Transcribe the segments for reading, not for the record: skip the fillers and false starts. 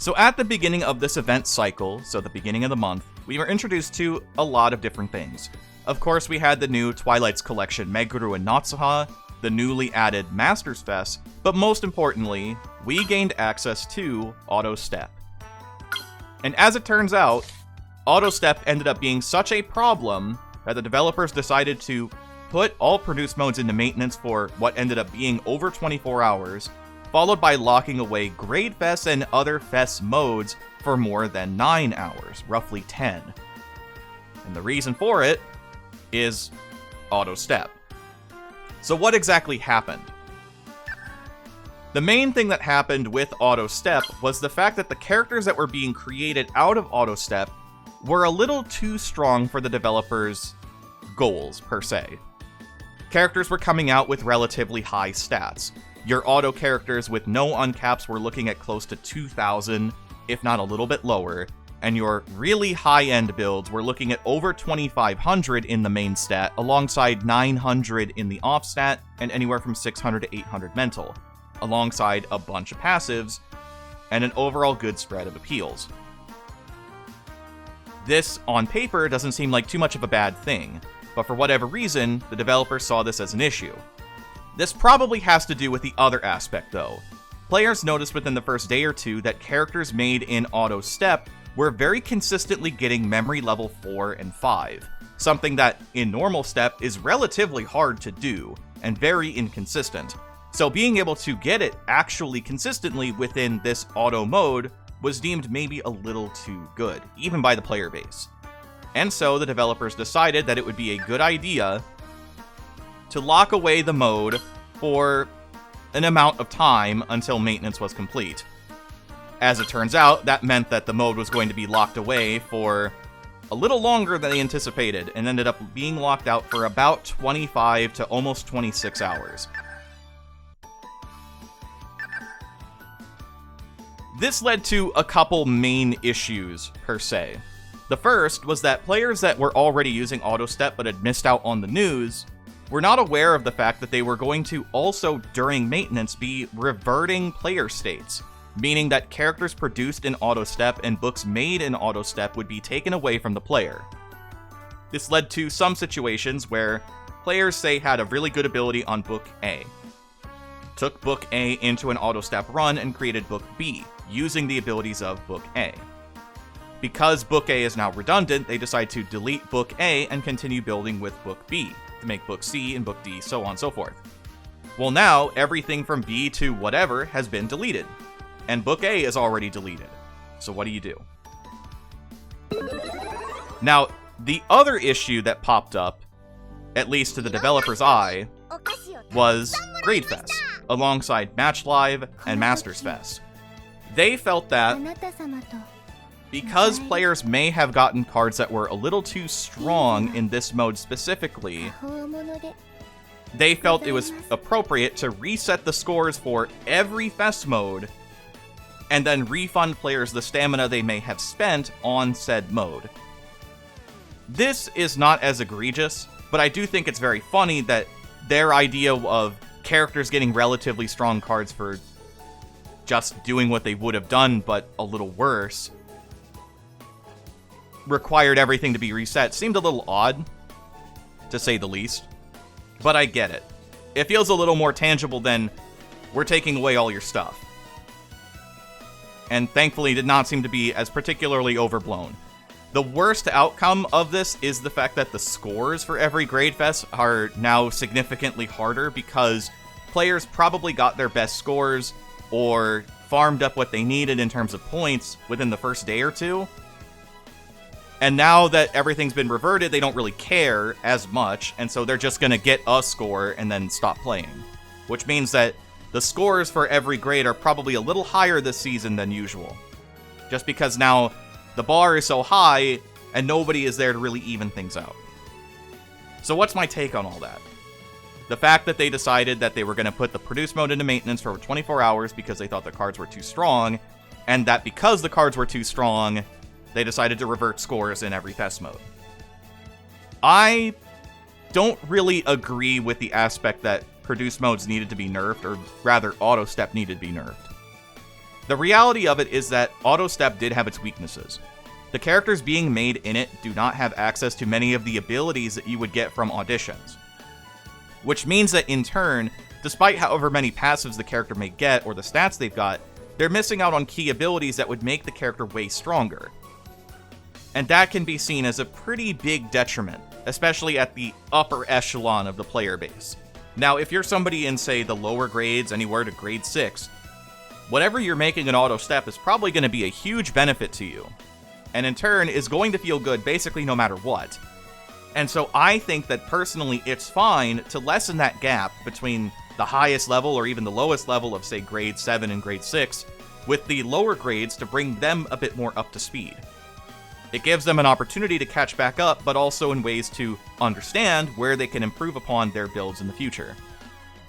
So at the beginning of this event cycle, so the beginning of the month, we were introduced to a lot of different things. Of course, we had the new Twilight's Collection Meguru and Natsuha, the newly added Masters Fest, but most importantly, we gained access to Auto Step. And as it turns out, Auto Step ended up being such a problem that the developers decided to put all produce modes into maintenance for what ended up being over 24 hours, followed by locking away Grade Fest and other Fest modes for more than 9 hours, roughly 10. And the reason for it is Auto Step. So what exactly happened? The main thing that happened with Auto Step was the fact that the characters that were being created out of Auto Step were a little too strong for the developers' goals, per se. Characters were coming out with relatively high stats. Your auto characters with no uncaps were looking at close to 2,000, if not a little bit lower, and your really high-end builds were looking at over 2,500 in the main stat, alongside 900 in the off stat, and anywhere from 600 to 800 mental, alongside a bunch of passives, and an overall good spread of appeals. This, on paper, doesn't seem like too much of a bad thing, but for whatever reason, the developers saw this as an issue. This probably has to do with the other aspect, though. Players noticed within the first day or two that characters made in Auto Step were very consistently getting memory level 4 and 5, something that, in normal Step, is relatively hard to do, and very inconsistent. So being able to get it actually consistently within this auto mode was deemed maybe a little too good, even by the player base. And so the developers decided that it would be a good idea to lock away the mode for an amount of time until maintenance was complete. As it turns out, that meant that the mode was going to be locked away for a little longer than they anticipated, and ended up being locked out for about 25 to almost 26 hours. This led to a couple main issues, per se. The first was that players that were already using Auto Step but had missed out on the news were not aware of the fact that they were going to also, during maintenance, be reverting player states, meaning that characters produced in Auto Step and books made in Auto Step would be taken away from the player. This led to some situations where players, say, had a really good ability on Book A, took Book A into an Auto Step run and created Book B, using the abilities of Book A. Because Book A is now redundant, they decide to delete Book A and continue building with Book B, to make Book C and Book D, so on and so forth. Well, now, everything from B to whatever has been deleted, and Book A is already deleted. So what do you do? Now, the other issue that popped up, at least to the developer's eye, was Grade Fest, alongside Match Live and Masters Fest. They felt that because players may have gotten cards that were a little too strong in this mode specifically, they felt it was appropriate to reset the scores for every Fest mode, and then refund players the stamina they may have spent on said mode. This is not as egregious, but I do think it's very funny that their idea of characters getting relatively strong cards for just doing what they would have done, but a little worse, required everything to be reset seemed a little odd, to say the least. But I get it. It feels a little more tangible than, we're taking away all your stuff. And thankfully did not seem to be as particularly overblown. The worst outcome of this is the fact that the scores for every Grade Fest are now significantly harder because players probably got their best scores or farmed up what they needed in terms of points within the first day or two. And now that everything's been reverted, they don't really care as much, and so they're just going to get a score and then stop playing. Which means that the scores for every grade are probably a little higher this season than usual. Just because now the bar is so high, and nobody is there to really even things out. So what's my take on all that? The fact that they decided that they were going to put the produce mode into maintenance for 24 hours because they thought the cards were too strong, and that because the cards were too strong, they decided to revert scores in every Fest mode. I don't really agree with the aspect that produce modes needed to be nerfed, or rather auto step needed to be nerfed. The reality of it is that auto step did have its weaknesses. The characters being made in it do not have access to many of the abilities that you would get from auditions. Which means that in turn, despite however many passives the character may get or the stats they've got, they're missing out on key abilities that would make the character way stronger. And that can be seen as a pretty big detriment, especially at the upper echelon of the player base. Now, if you're somebody in, say, the lower grades, anywhere to grade 6, whatever you're making an auto step is probably going to be a huge benefit to you, and in turn is going to feel good basically no matter what. And so I think that personally it's fine to lessen that gap between the highest level or even the lowest level of, say, grade 7 and grade 6, with the lower grades to bring them a bit more up to speed. It gives them an opportunity to catch back up, but also in ways to understand where they can improve upon their builds in the future.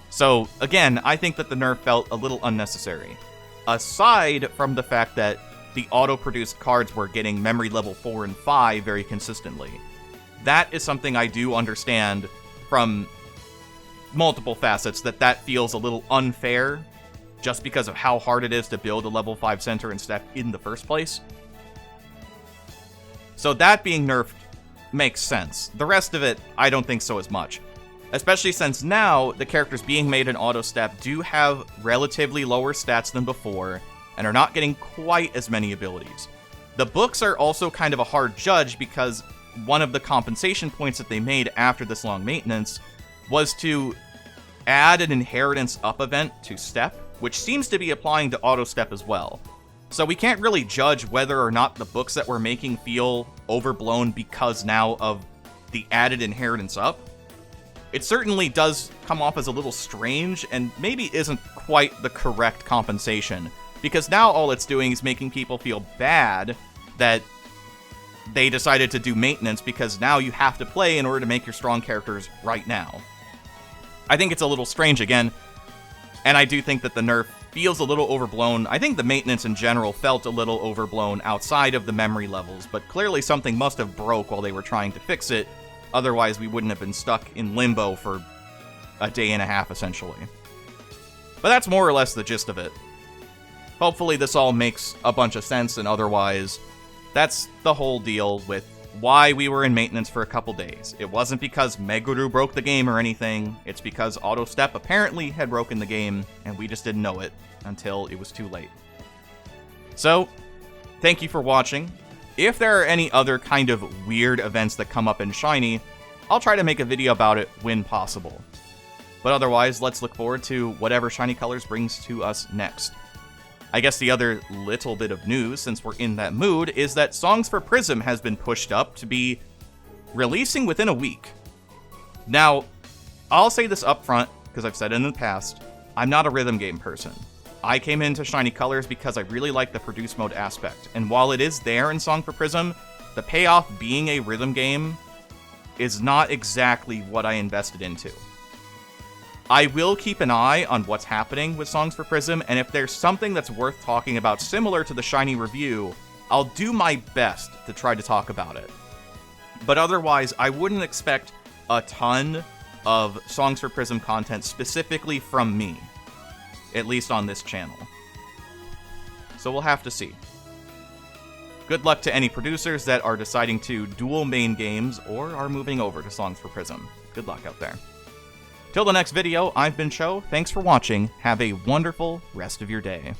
So, again, I think that the nerf felt a little unnecessary. Aside from the fact that the auto-produced cards were getting memory level 4 and 5 very consistently. That is something I do understand from multiple facets, that feels a little unfair just because of how hard it is to build a level 5 center and step in the first place. So that being nerfed makes sense. The rest of it, I don't think so as much. Especially since now, the characters being made in auto step do have relatively lower stats than before, and are not getting quite as many abilities. The books are also kind of a hard judge because one of the compensation points that they made after this long maintenance was to add an inheritance up event to step, which seems to be applying to auto step as well. So we can't really judge whether or not the books that we're making feel overblown because now of the added inheritance up. It certainly does come off as a little strange and maybe isn't quite the correct compensation, because now all it's doing is making people feel bad that they decided to do maintenance because now you have to play in order to make your strong characters right now. I think it's a little strange again, and I do think that the nerf feels a little overblown. I think the maintenance in general felt a little overblown outside of the memory levels, but clearly something must have broke while they were trying to fix it, otherwise we wouldn't have been stuck in limbo for a day and a half essentially. But that's more or less the gist of it. Hopefully this all makes a bunch of sense, and otherwise, that's the whole deal with why we were in maintenance for a couple days. It wasn't because Meguru broke the game or anything, it's because Auto Step apparently had broken the game, and we just didn't know it until it was too late. So, thank you for watching. If there are any other kind of weird events that come up in Shiny, I'll try to make a video about it when possible. But otherwise, let's look forward to whatever Shiny Colors brings to us next. I guess the other little bit of news, since we're in that mood, is that Songs for Prism has been pushed up to be releasing within a week. Now, I'll say this up front, because I've said it in the past, I'm not a rhythm game person. I came into Shiny Colors because I really like the produce mode aspect, and while it is there in Song for Prism, the payoff being a rhythm game is not exactly what I invested into. I will keep an eye on what's happening with Songs for Prism, and if there's something that's worth talking about similar to the Shiny review, I'll do my best to try to talk about it. But otherwise, I wouldn't expect a ton of Songs for Prism content specifically from me, at least on this channel. So we'll have to see. Good luck to any producers that are deciding to dual main games or are moving over to Songs for Prism. Good luck out there. Till the next video, I've been Cho. Thanks for watching. Have a wonderful rest of your day.